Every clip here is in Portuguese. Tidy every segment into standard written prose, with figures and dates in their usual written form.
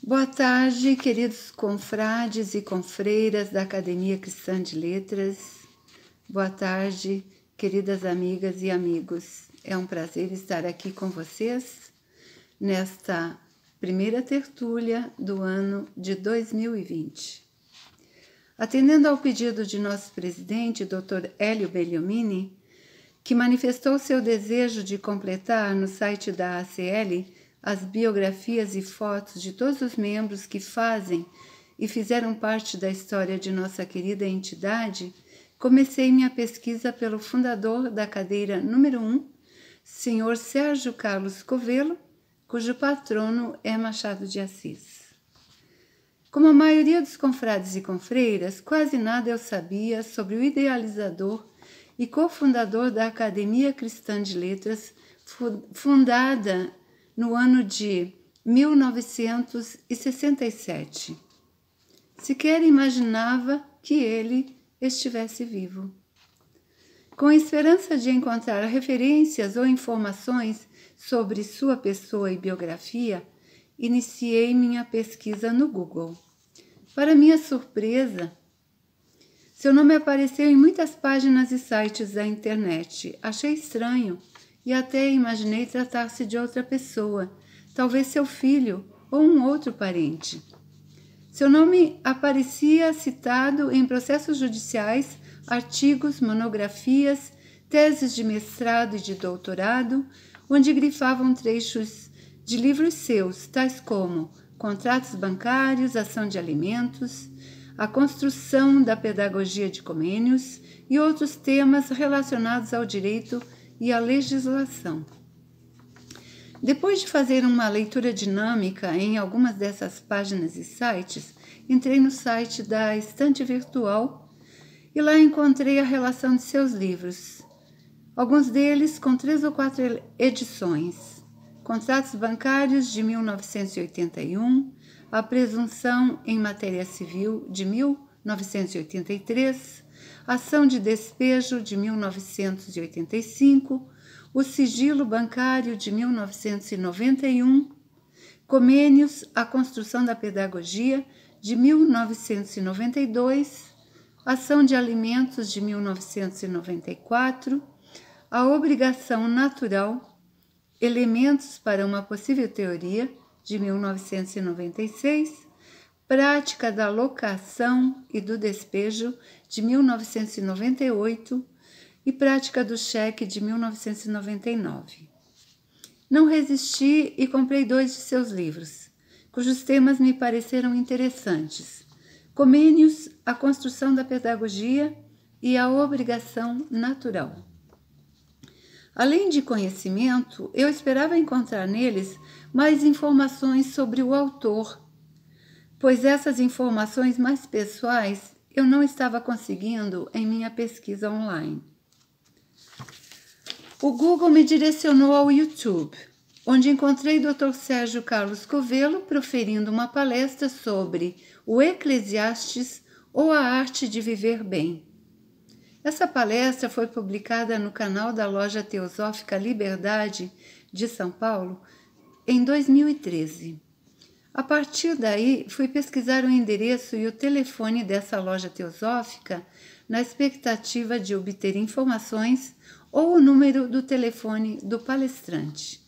Boa tarde, queridos confrades e confreiras da Academia Cristã de Letras. Boa tarde, queridas amigas e amigos. É um prazer estar aqui com vocês nesta primeira tertúlia do ano de 2020. Atendendo ao pedido de nosso presidente, Dr. Hélio Belliomini, que manifestou seu desejo de completar no site da ACL as biografias e fotos de todos os membros que fazem e fizeram parte da história de nossa querida entidade, comecei minha pesquisa pelo fundador da cadeira número 1, Sr. Sérgio Carlos Covello, cujo patrono é Machado de Assis. Como a maioria dos confrades e confreiras, quase nada eu sabia sobre o idealizador e cofundador da Academia Cristã de Letras, fundada no ano de 1967. Sequer imaginava que ele estivesse vivo. Com a esperança de encontrar referências ou informações sobre sua pessoa e biografia, iniciei minha pesquisa no Google. Para minha surpresa, seu nome apareceu em muitas páginas e sites da internet. Achei estranho e até imaginei tratar-se de outra pessoa, talvez seu filho ou um outro parente. Seu nome aparecia citado em processos judiciais, artigos, monografias, teses de mestrado e de doutorado, onde grifavam trechos de livros seus, tais como Contratos Bancários, Ação de Alimentos, A Construção da Pedagogia de Comênios e outros temas relacionados ao direito e à legislação. Depois de fazer uma leitura dinâmica em algumas dessas páginas e sites, entrei no site da Estante Virtual e lá encontrei a relação de seus livros, alguns deles com 3 ou 4 edições. Contratos Bancários, de 1981, A Presunção em Matéria Civil, de 1983, Ação de Despejo, de 1985, O Sigilo Bancário, de 1991, Comênios, A Construção da Pedagogia, de 1992, Ação de Alimentos, de 1994, A Obrigação Natural, Elementos para uma Possível Teoria, de 1996, Prática da Locação e do Despejo, de 1998 e Prática do Cheque, de 1999. Não resisti e comprei 2 de seus livros, cujos temas me pareceram interessantes: Comênios, A Construção da Pedagogia e A Obrigação Natural. Além de conhecimento, eu esperava encontrar neles mais informações sobre o autor, pois essas informações mais pessoais eu não estava conseguindo em minha pesquisa online. O Google me direcionou ao YouTube, onde encontrei Dr. Sérgio Carlos Covello proferindo uma palestra sobre o Eclesiastes ou a Arte de Viver Bem. Essa palestra foi publicada no canal da Loja Teosófica Liberdade de São Paulo em 2013. A partir daí, fui pesquisar o endereço e o telefone dessa loja teosófica na expectativa de obter informações ou o número do telefone do palestrante.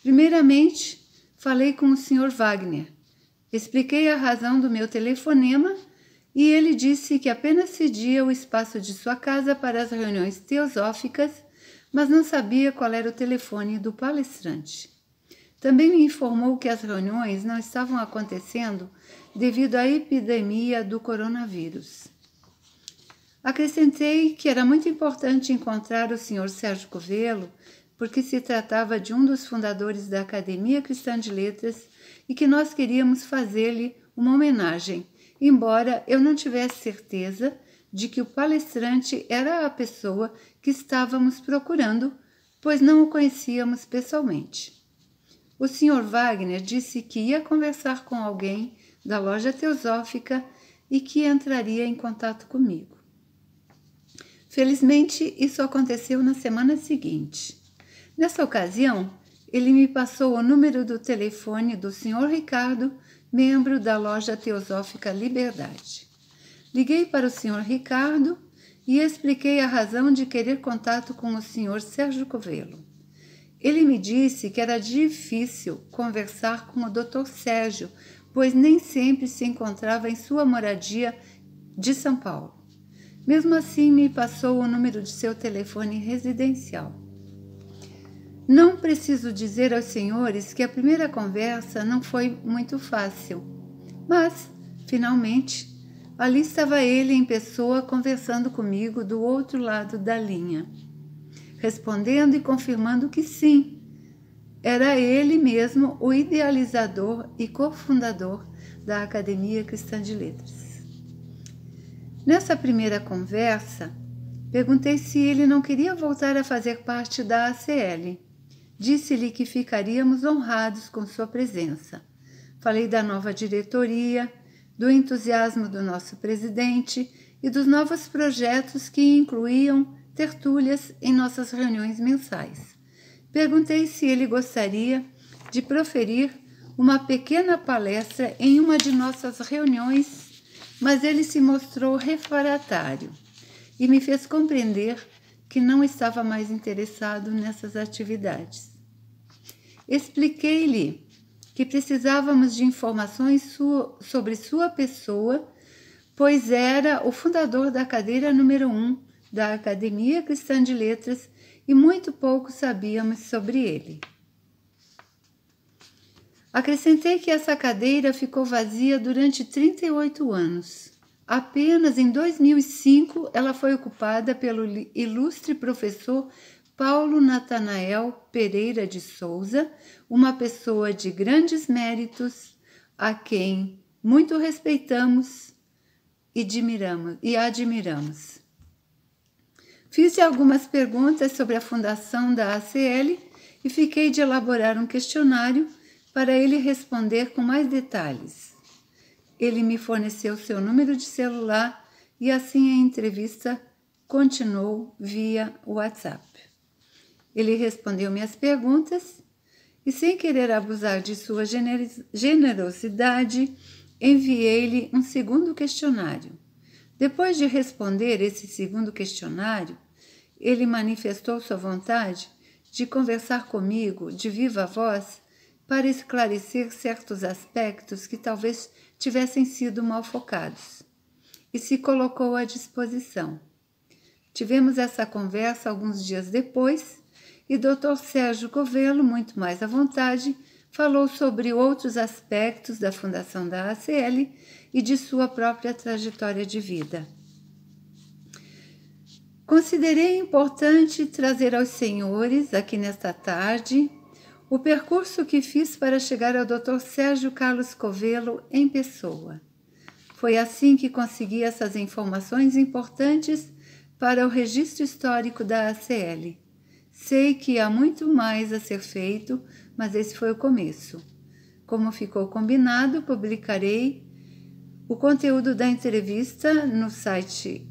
Primeiramente, falei com o Sr. Wagner. Expliquei a razão do meu telefonema e ele disse que apenas cedia o espaço de sua casa para as reuniões teosóficas, mas não sabia qual era o telefone do palestrante. Também me informou que as reuniões não estavam acontecendo devido à epidemia do coronavírus. Acrescentei que era muito importante encontrar o Sr. Sérgio Covello, porque se tratava de um dos fundadores da Academia Cristã de Letras e que nós queríamos fazer-lhe uma homenagem, embora eu não tivesse certeza de que o palestrante era a pessoa que estávamos procurando, pois não o conhecíamos pessoalmente. O Sr. Wagner disse que ia conversar com alguém da loja teosófica e que entraria em contato comigo. Felizmente, isso aconteceu na semana seguinte. Nessa ocasião, ele me passou o número do telefone do Sr. Ricardo, membro da Loja Teosófica Liberdade. Liguei para o Sr. Ricardo e expliquei a razão de querer contato com o Sr. Sérgio Covelo. Ele me disse que era difícil conversar com o Dr. Sérgio, pois nem sempre se encontrava em sua moradia de São Paulo. Mesmo assim, me passou o número de seu telefone residencial. Não preciso dizer aos senhores que a primeira conversa não foi muito fácil, mas, finalmente, ali estava ele em pessoa conversando comigo do outro lado da linha, respondendo e confirmando que sim, era ele mesmo o idealizador e cofundador da Academia Cristã de Letras. Nessa primeira conversa, perguntei se ele não queria voltar a fazer parte da ACL. Disse-lhe que ficaríamos honrados com sua presença. Falei da nova diretoria, do entusiasmo do nosso presidente e dos novos projetos que incluíam tertúlias em nossas reuniões mensais. Perguntei se ele gostaria de proferir uma pequena palestra em uma de nossas reuniões, mas ele se mostrou refratário e me fez compreender que não estava mais interessado nessas atividades. Expliquei-lhe que precisávamos de informações sobre sua pessoa, pois era o fundador da cadeira número 1 da Academia Cristã de Letras e muito pouco sabíamos sobre ele. Acrescentei que essa cadeira ficou vazia durante 38 anos. Apenas em 2005 ela foi ocupada pelo ilustre professor Paulo Natanael Pereira de Souza, uma pessoa de grandes méritos, a quem muito respeitamos e admiramos. Fiz algumas perguntas sobre a fundação da ACL e fiquei de elaborar um questionário para ele responder com mais detalhes. Ele me forneceu seu número de celular e assim a entrevista continuou via WhatsApp. Ele respondeu minhas perguntas e, sem querer abusar de sua generosidade, enviei-lhe um segundo questionário. Depois de responder esse segundo questionário, ele manifestou sua vontade de conversar comigo de viva voz para esclarecer certos aspectos que talvez tivessem sido mal focados, e se colocou à disposição. Tivemos essa conversa alguns dias depois e Dr. Sérgio Covelo, muito mais à vontade, falou sobre outros aspectos da fundação da ACL e de sua própria trajetória de vida. Considerei importante trazer aos senhores, aqui nesta tarde, o percurso que fiz para chegar ao Dr. Sérgio Carlos Covelo em pessoa. Foi assim que consegui essas informações importantes para o registro histórico da ACL. Sei que há muito mais a ser feito, mas esse foi o começo. Como ficou combinado, publicarei o conteúdo da entrevista no site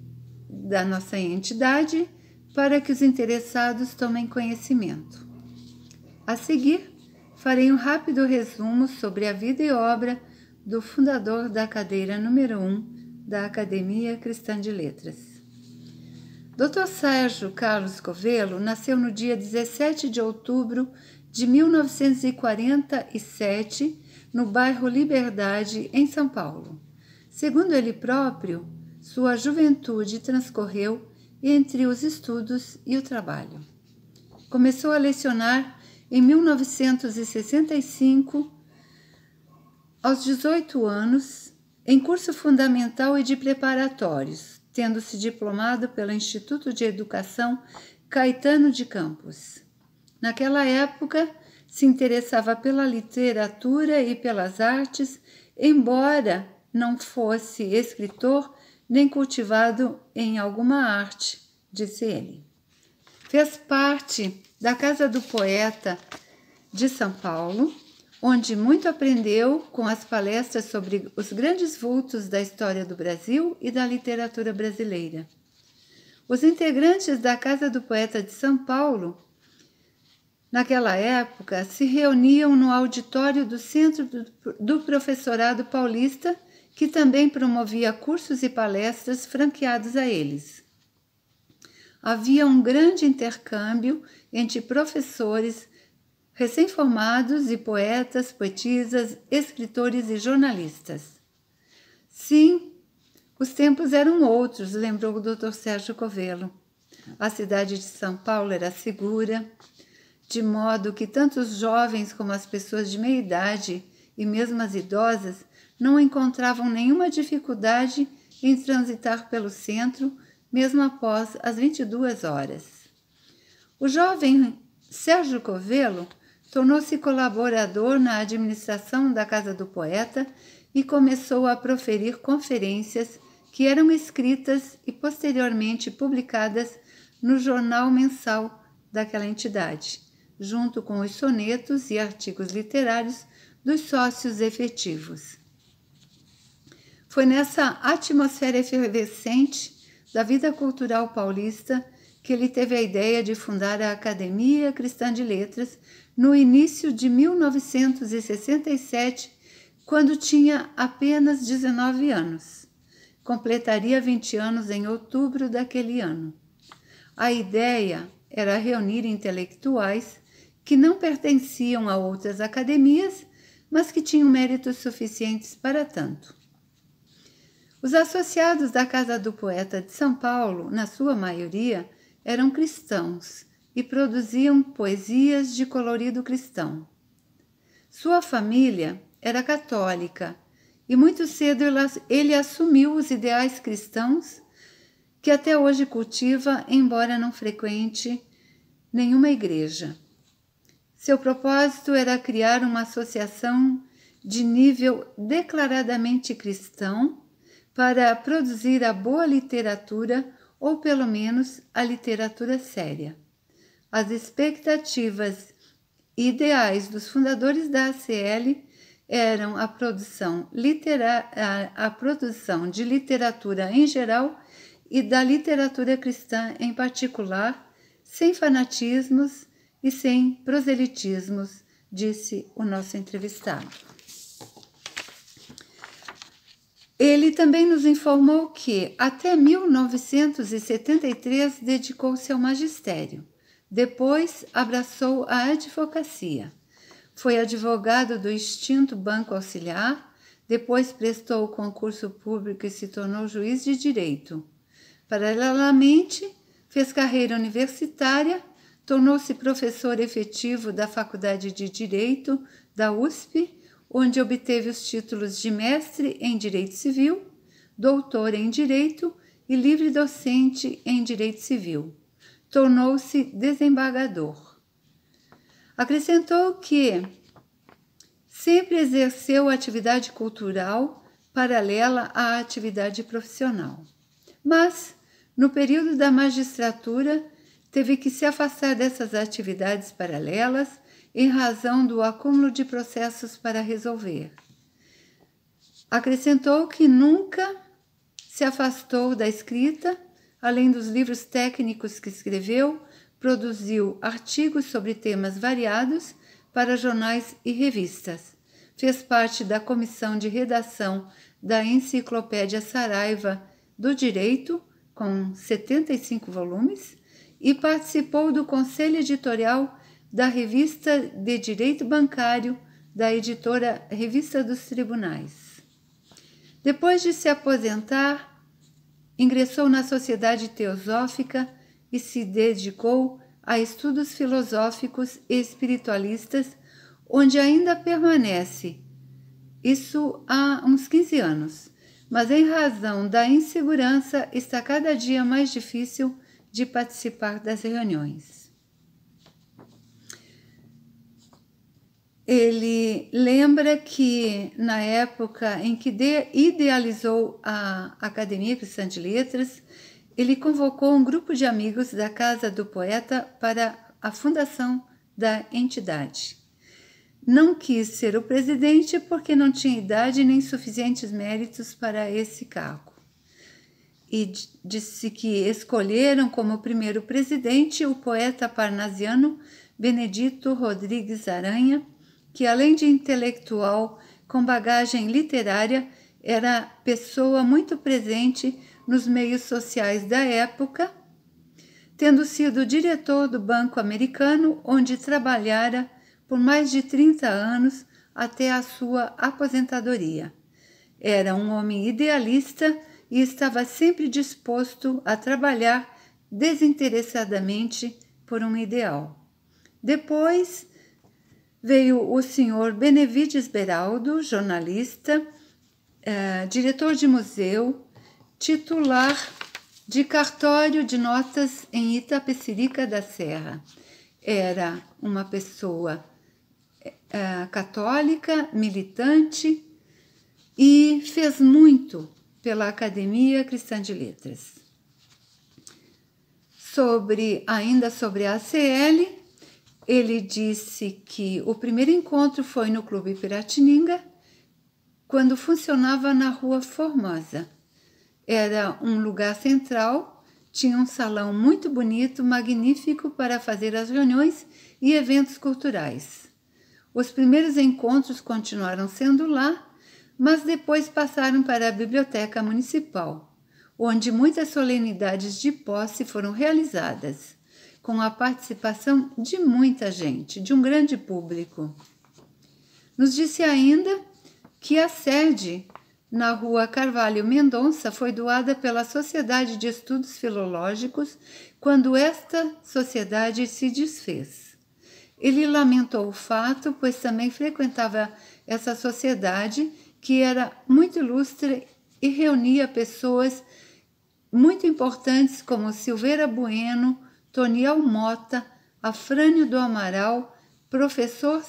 da nossa entidade para que os interessados tomem conhecimento. A seguir, farei um rápido resumo sobre a vida e obra do fundador da cadeira número 1 da Academia Cristã de Letras. Dr. Sérgio Carlos Covelo nasceu no dia 17 de outubro de 1947, no bairro Liberdade, em São Paulo. Segundo ele próprio, sua juventude transcorreu entre os estudos e o trabalho. Começou a lecionar em 1965, aos 18 anos, em curso fundamental e de preparatórios, tendo se diplomado pelo Instituto de Educação Caetano de Campos. Naquela época, se interessava pela literatura e pelas artes, embora não fosse escritor nem cultivado em alguma arte, disse ele. Fez parte da Casa do Poeta de São Paulo, onde muito aprendeu com as palestras sobre os grandes vultos da história do Brasil e da literatura brasileira. Os integrantes da Casa do Poeta de São Paulo Naquela época, se reuniam no auditório do Centro do Professorado Paulista, que também promovia cursos e palestras franqueados a eles. Havia um grande intercâmbio entre professores recém-formados e poetas, poetisas, escritores e jornalistas. Sim, os tempos eram outros, lembrou o Dr. Sérgio Covelo. A cidade de São Paulo era segura, de modo que tanto os jovens como as pessoas de meia idade e mesmo as idosas não encontravam nenhuma dificuldade em transitar pelo centro, mesmo após as 22 horas. O jovem Sérgio Covelo tornou-se colaborador na administração da Casa do Poeta e começou a proferir conferências que eram escritas e posteriormente publicadas no jornal mensal daquela entidade, junto com os sonetos e artigos literários dos sócios efetivos. Foi nessa atmosfera efervescente da vida cultural paulista que ele teve a ideia de fundar a Academia Cristã de Letras no início de 1967, quando tinha apenas 19 anos. Completaria 20 anos em outubro daquele ano. A ideia era reunir intelectuais que não pertenciam a outras academias, mas que tinham méritos suficientes para tanto. Os associados da Casa do Poeta de São Paulo, na sua maioria, eram cristãos e produziam poesias de colorido cristão. Sua família era católica e muito cedo ele assumiu os ideais cristãos que até hoje cultiva, embora não frequente nenhuma igreja. Seu propósito era criar uma associação de nível declaradamente cristão para produzir a boa literatura, ou pelo menos a literatura séria. As expectativas e ideais dos fundadores da ACL eram a produção de literatura em geral e da literatura cristã em particular, sem fanatismos e sem proselitismos, disse o nosso entrevistado. Ele também nos informou que, até 1973, dedicou-se ao magistério. Depois, abraçou a advocacia. Foi advogado do extinto Banco Auxiliar, depois prestou o concurso público e se tornou juiz de direito. Paralelamente, fez carreira universitária, tornou-se professor efetivo da Faculdade de Direito da USP, onde obteve os títulos de mestre em Direito Civil, doutor em Direito e livre-docente em Direito Civil. Tornou-se desembargador. Acrescentou que sempre exerceu atividade cultural paralela à atividade profissional. Mas, no período da magistratura, teve que se afastar dessas atividades paralelas em razão do acúmulo de processos para resolver. Acrescentou que nunca se afastou da escrita, além dos livros técnicos que escreveu, produziu artigos sobre temas variados para jornais e revistas. Fez parte da comissão de redação da Enciclopédia Saraiva do Direito, com 75 volumes, e participou do conselho editorial da Revista de Direito Bancário, da editora Revista dos Tribunais. Depois de se aposentar, ingressou na Sociedade Teosófica e se dedicou a estudos filosóficos e espiritualistas, onde ainda permanece, isso há uns 15 anos, mas em razão da insegurança está cada dia mais difícil de participar das reuniões. Ele lembra que, na época em que idealizou a Academia Cristã de Letras, ele convocou um grupo de amigos da Casa do Poeta para a fundação da entidade. Não quis ser o presidente porque não tinha idade nem suficientes méritos para esse cargo. E disse que escolheram como primeiro presidente o poeta parnasiano Benedito Rodrigues Aranha, que além de intelectual com bagagem literária, era pessoa muito presente nos meios sociais da época, tendo sido diretor do Banco Americano, onde trabalhara por mais de 30 anos até a sua aposentadoria. Era um homem idealista e estava sempre disposto a trabalhar desinteressadamente por um ideal. Depois veio o senhor Benevides Beraldo, jornalista, diretor de museu, titular de cartório de notas em Itapecerica da Serra. Era uma pessoa católica, militante e fez muito pela Academia Cristã de Letras. Ainda sobre a ACL, ele disse que o primeiro encontro foi no Clube Piratininga, quando funcionava na Rua Formosa. Era um lugar central, tinha um salão muito bonito, magnífico para fazer as reuniões e eventos culturais. Os primeiros encontros continuaram sendo lá, mas depois passaram para a Biblioteca Municipal, onde muitas solenidades de posse foram realizadas, com a participação de muita gente, de um grande público. Nos disse ainda que a sede na Rua Carvalho Mendonça foi doada pela Sociedade de Estudos Filológicos quando esta sociedade se desfez. Ele lamentou o fato, pois também frequentava essa sociedade, que era muito ilustre e reunia pessoas muito importantes como Silveira Bueno, Toniel Mota, Afrânio do Amaral, professor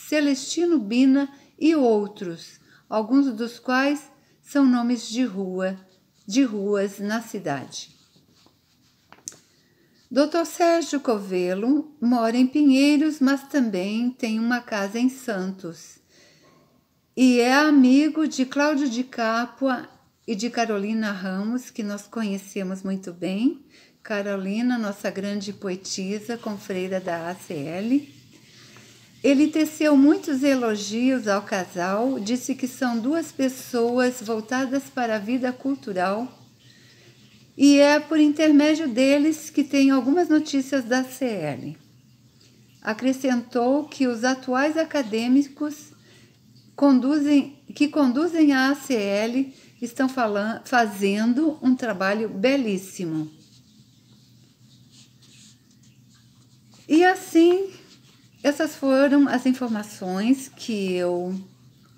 Celestino Bina e outros, alguns dos quais são nomes de ruas na cidade. Dr. Sérgio Covelo mora em Pinheiros, mas também tem uma casa em Santos. E é amigo de Cláudio de Capua e de Carolina Ramos, que nós conhecemos muito bem. Carolina, nossa grande poetisa, confreira da ACL. Ele teceu muitos elogios ao casal, disse que são duas pessoas voltadas para a vida cultural e é por intermédio deles que tem algumas notícias da ACL. Acrescentou que os atuais acadêmicos que conduzem a ACL estão fazendo um trabalho belíssimo. E assim, essas foram as informações que eu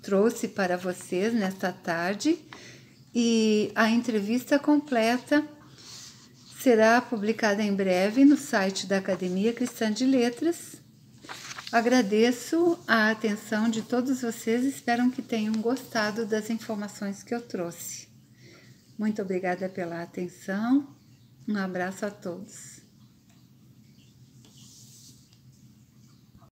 trouxe para vocês nesta tarde e a entrevista completa será publicada em breve no site da Academia Cristã de Letras. Agradeço a atenção de todos vocês, espero que tenham gostado das informações que eu trouxe. Muito obrigada pela atenção, um abraço a todos.